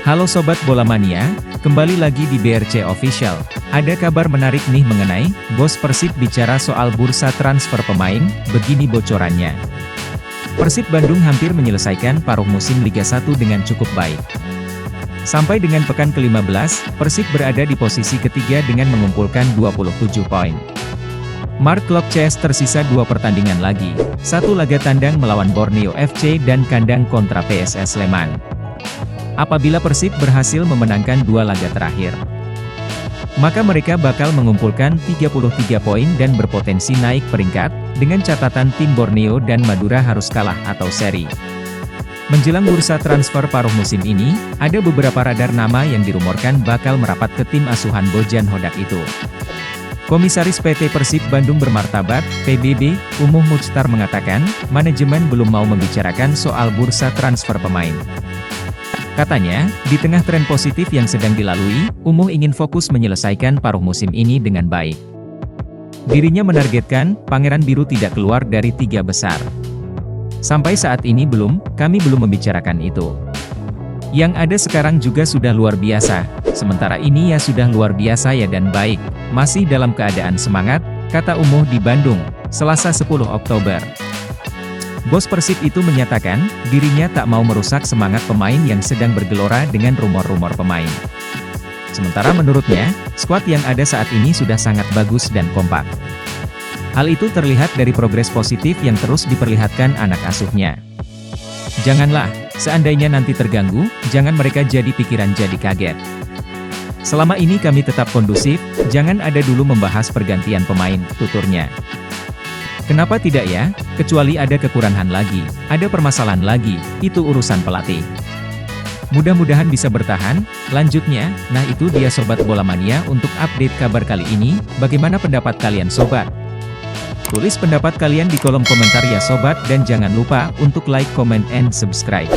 Halo Sobat Bola Mania, kembali lagi di BRC Official. Ada kabar menarik nih mengenai bos Persib bicara soal bursa transfer pemain, begini bocorannya. Persib Bandung hampir menyelesaikan paruh musim Liga 1 dengan cukup baik. Sampai dengan pekan ke-15, Persib berada di posisi ketiga dengan mengumpulkan 27 poin. Mark Klok CS tersisa 2 pertandingan lagi, satu laga tandang melawan Borneo FC dan kandang kontra PSS Sleman. Apabila Persib berhasil memenangkan 2 laga terakhir, maka mereka bakal mengumpulkan 33 poin dan berpotensi naik peringkat, dengan catatan tim Borneo dan Madura harus kalah atau seri. Menjelang bursa transfer paruh musim ini, ada beberapa radar nama yang dirumorkan bakal merapat ke tim asuhan Bojan Hodak itu. Komisaris PT Persib Bandung Bermartabat, PBB, Umuh Muchtar mengatakan, manajemen belum mau membicarakan soal bursa transfer pemain. Katanya, di tengah tren positif yang sedang dilalui, Umuh ingin fokus menyelesaikan paruh musim ini dengan baik. Dirinya menargetkan, Pangeran Biru tidak keluar dari 3 besar. Sampai saat ini kami belum membicarakan itu. Yang ada sekarang juga sudah luar biasa, sementara ini ya sudah luar biasa ya dan baik, masih dalam keadaan semangat, kata Umuh di Bandung, Selasa 10 Oktober. Bos Persib itu menyatakan, dirinya tak mau merusak semangat pemain yang sedang bergelora dengan rumor-rumor pemain. Sementara menurutnya, skuad yang ada saat ini sudah sangat bagus dan kompak. Hal itu terlihat dari progres positif yang terus diperlihatkan anak asuhnya. Janganlah, seandainya nanti terganggu, jangan mereka jadi pikiran jadi kaget. Selama ini kami tetap kondusif, jangan ada dulu membahas pergantian pemain, tuturnya. Kenapa tidak ya? Kecuali ada kekurangan lagi, ada permasalahan lagi, itu urusan pelatih. Mudah-mudahan bisa bertahan, lanjutnya, nah itu dia Sobat Bola Mania untuk update kabar kali ini, bagaimana pendapat kalian Sobat? Tulis pendapat kalian di kolom komentar ya Sobat dan jangan lupa untuk like, comment, and subscribe.